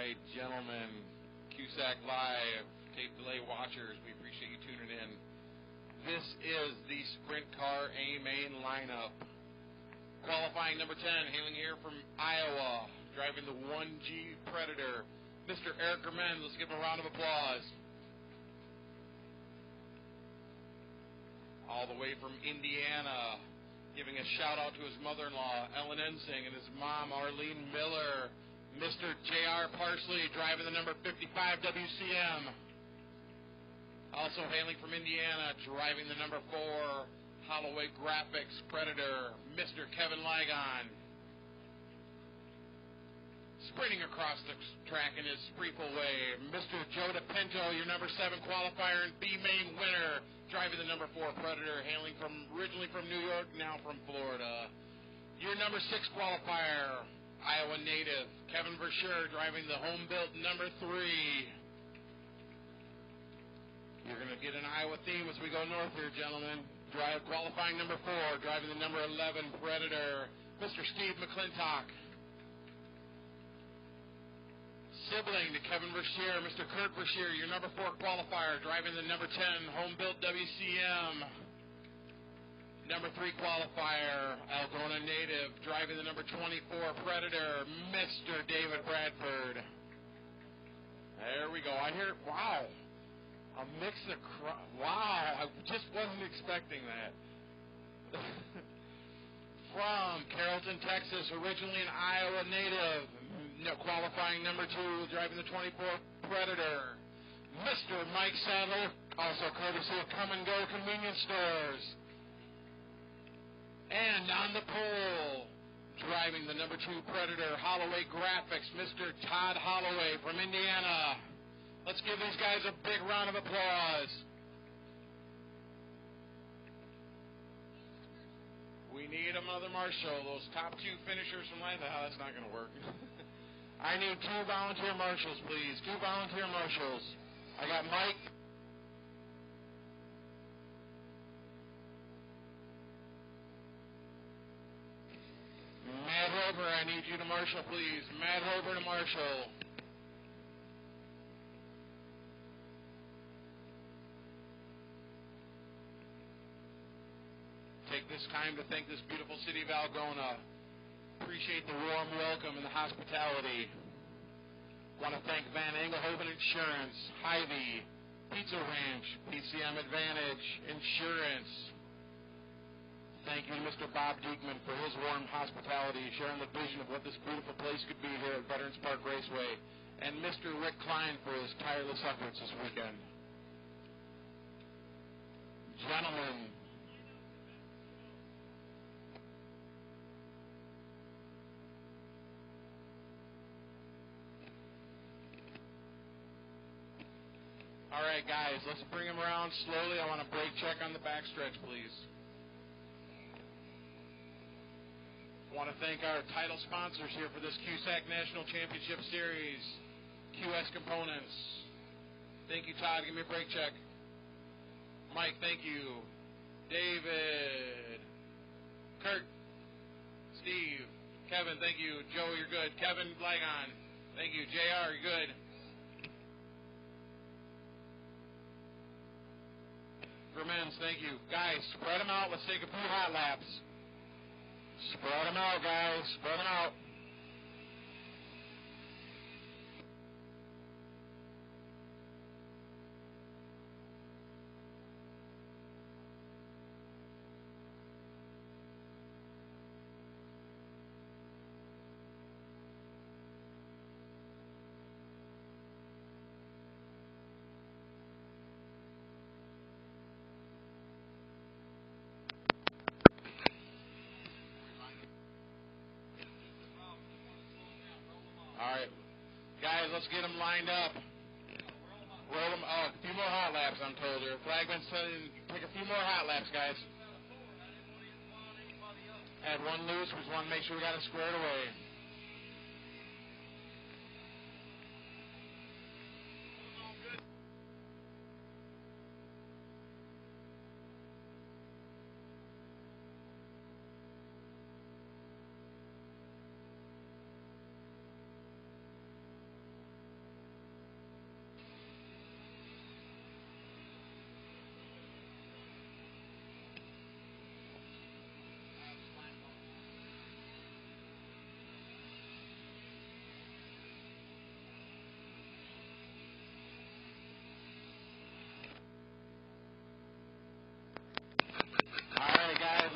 right, gentlemen, QSAC Live, tape delay watchers, we appreciate you tuning in. This is the Sprint Car A Main lineup. Qualifying number 10, hailing here from Iowa, driving the 1G Predator, Mr. Eric Germans. Let's give him a round of applause. All the way from Indiana, giving a shout out to his mother-in-law, Ellen Ensing, and his mom, Arlene Miller. Mr. J.R. Parsley, driving the number 55 WCM. Also hailing from Indiana, driving the number 4 Holloway Graphics Predator, Mr. Kevin Ligon. Sprinting across the track in his Spreeple way, Mr. Joe DePinto, your number 7 qualifier and B Main winner, driving the number 4 Predator, hailing originally from New York, now from Florida. Your number 6 qualifier, Iowa native, Kevin Verschure, driving the home-built number 3. You're going to get an Iowa theme as we go north here, gentlemen. Qualifying number 4, driving the number 11 Predator, Mr. Steve McClintock. Sibling to Kevin Verschure, Mr. Kurt Verschure, your number 4 qualifier, driving the number 10 home-built WCM. Number 3 qualifier, Algona native, driving the number 24 Predator, Mr. David Bradford. There we go. I hear, wow, a mix of, wow, I just wasn't expecting that. From Carrollton, Texas, originally an Iowa native, qualifying number 2, driving the 24 Predator, Mr. Mike Sadler, also courtesy of Come and Go Convenience Stores. And on the pole, driving the number 2 Predator, Holloway Graphics, Mr. Todd Holloway from Indiana. Let's give these guys a big round of applause. We need another marshal. Those top 2 finishers from last, that's not going to work. I need 2 volunteer marshals, please. 2 volunteer marshals. I got Mike. Matt Hober, I need you to marshal, please. Matt Hober to marshal. Take this time to thank this beautiful city of Algona. Appreciate the warm welcome and the hospitality. Want to thank Van Engelhoven Insurance, Hy-Vee, Pizza Ranch, PCM Advantage, Insurance. Thank you to Mr. Bob Diekman for his warm hospitality, sharing the vision of what this beautiful place could be here at Veterans Park Raceway, and Mr. Rick Klein for his tireless efforts this weekend. Gentlemen, all right, guys, let's bring them around slowly. I want a brake check on the backstretch, please. I want to thank our title sponsors here for this QSAC National Championship Series, QS Components. Thank you, Todd. Give me a brake check. Mike, thank you. David. Kurt. Steve. Kevin, thank you. Joe, you're good. Kevin Ligon, thank you. JR, you're good. Germans, thank you. Guys, spread them out. Let's take a few hot laps. Spread them out, guys. Spread them out. All right, guys, let's get them lined up. Roll them. Oh, a few more hot laps, I'm told. Your flagman said take a few more hot laps, guys. Had one loose. We just want to make sure we got it squared away.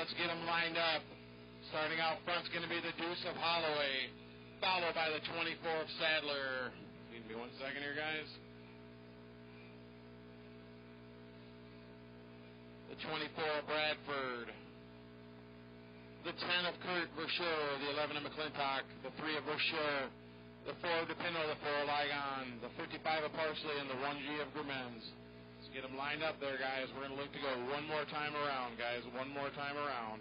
let's get them lined up. Starting out front's going to be the Deuce of Holloway, followed by the 24 of Sadler. Give me 1 second here, guys. The 24 of Bradford. The 10 of Kurt Verschure, the 11 of McClintock, the 3 of Verschure, the 4 of DePinto, the 4 of Ligon, the 55 of Parsley, and the 1G of Grumens. Let's get them lined up there, guys. We're going to look to go one more time around, guys. One more time around.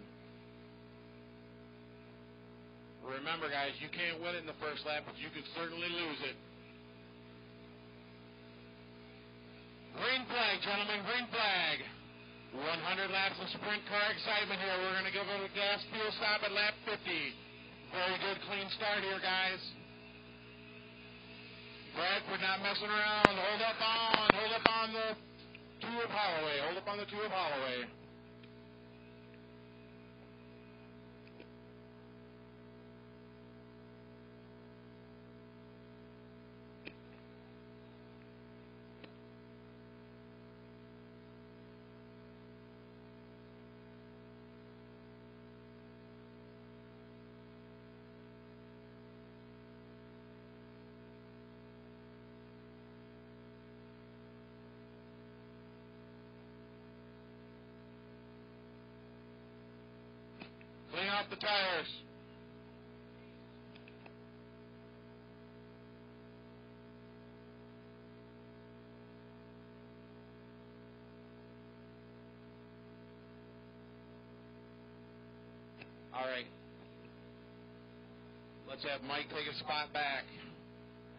Remember, guys, you can't win it in the first lap, but you can certainly lose it. Green flag, gentlemen, green flag. 100 laps of sprint car excitement here. We're going to give it a gas fuel stop at lap 50. Very good, clean start here, guys. Bradford not messing around. Hold up on the 2 of Holloway. Hold up on the 2 of Holloway. Clean off the tires. All right. Let's have Mike take a spot back.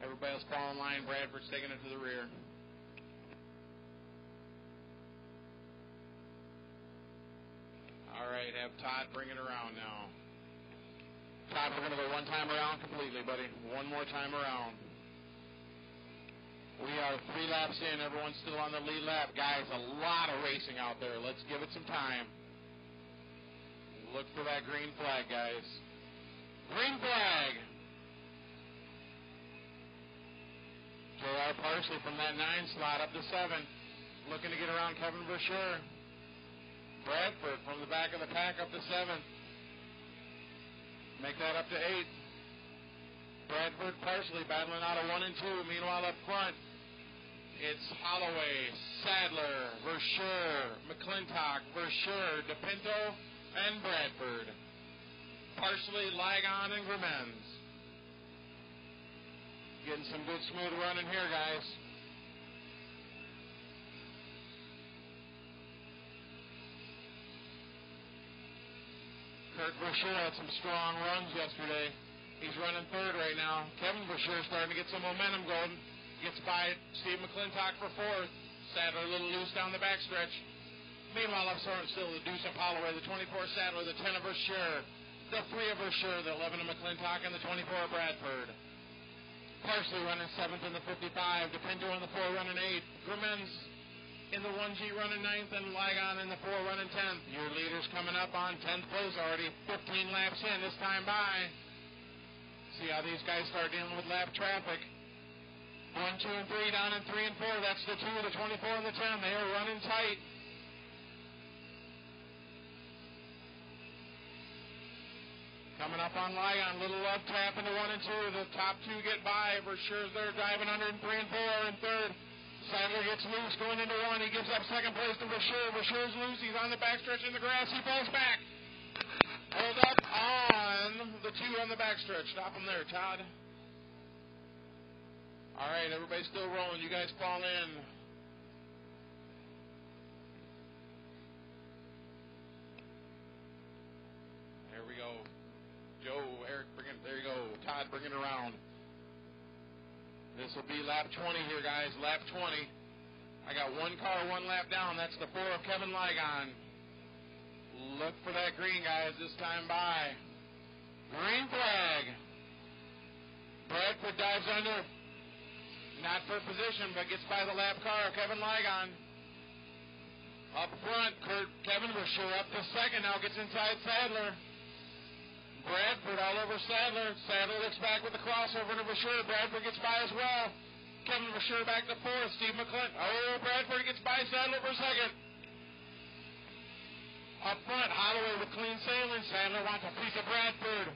Everybody else fall in line. Bradford's taking it to the rear. All right, have Todd bring it around now. Todd, we're going to go one time around completely, buddy. One more time around. We are 3 laps in. Everyone's still on the lead lap. Guys, a lot of racing out there. Let's give it some time. Look for that green flag, guys. Green flag! J.R. Parsley from that 9 slot up to 7. Looking to get around Kevin Verschure. Bradford from the back of the pack up to 7. Make that up to 8. Bradford, Parsley battling out of 1 and 2. Meanwhile, up front, it's Holloway, Sadler, Verschure, McClintock, Verschure, DePinto, and Bradford. Parsley, Ligon, and Grumens. Getting some good smooth running here, guys. Kurt Verschure had some strong runs yesterday. He's running 3rd right now. Kevin Verschure starting to get some momentum going. Gets by Steve McClintock for 4th. Sadler a little loose down the backstretch. Meanwhile, up front still the Deuce of Holloway, the 24 Sadler, the 10 of Verschure, the 3 of Verschure, the 11 of McClintock, and the 24 of Bradford. Parsley running 7th in the 55. DePinto in the 4 running 8. Grumens in the 1G running 9th, and Ligon in the 4 running 10th. Your leader's coming up on 10th place already. 15 laps in this time by. See how these guys start dealing with lap traffic. 1, 2, and 3 down in 3 and 4. That's the 2, the 24, and the 10. They are running tight. Coming up on Ligon, little love tap into 1 and 2. The top 2 get by. Verschure's there driving under in 3 and 4 and 3rd. Sadler gets loose going into 1. He gives up 2nd place to Verschure. Verschure's loose. He's on the backstretch in the grass. He falls back. Hold up on the 2 on the backstretch. Stop him there, Todd. All right, everybody's still rolling. You guys fall in. There we go. Joe, Eric, there you go. Todd, bring it around. This will be lap 20 here, guys. Lap 20. I got 1 car, 1 lap down. That's the 4 of Kevin Ligon. Look for that green, guys, this time by. Green flag. Bradford dives under. Not for position, but gets by the lap car of Kevin Ligon. Up front, Kevin Verschure up to 2nd. Now gets inside Sadler. Bradford all over Sadler. Sadler looks back with the crossover to Verschure. Bradford gets by as well. Kevin Verschure back to 4th. Steve McClintock. Oh, Bradford gets by Sadler for 2nd. Up front, Holloway with clean sailing. Sandler wants a piece of Bradford.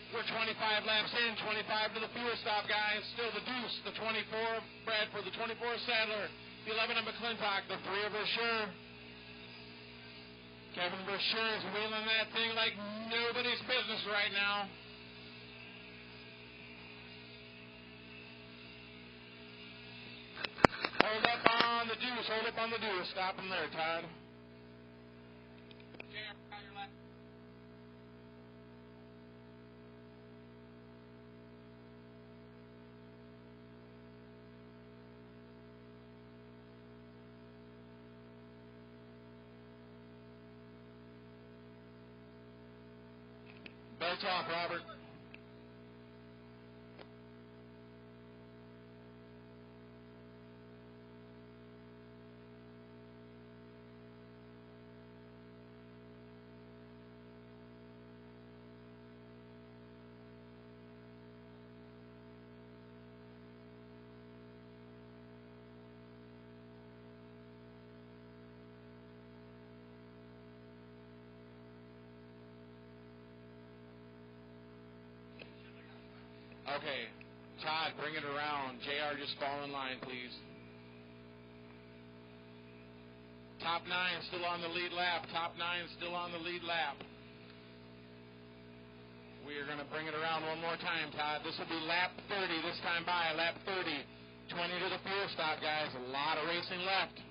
We're 25 laps in, 25 to the fuel stop, guys. Still the Deuce, the 24 Bradford, the 24 Sadler, the 11 of McClintock, the 3 of Brasher. Kevin Brasher is wheeling that thing like nobody's business right now. Hold up on the Deuce, hold up on the Deuce. Stop him there, Todd. Belts off, Robert. Okay, Todd, bring it around. JR, just fall in line, please. Top 9 still on the lead lap. Top 9 still on the lead lap. We are going to bring it around one more time, Todd. This will be lap 30 this time by. Lap 30. 20 to the fuel stop, guys. A lot of racing left.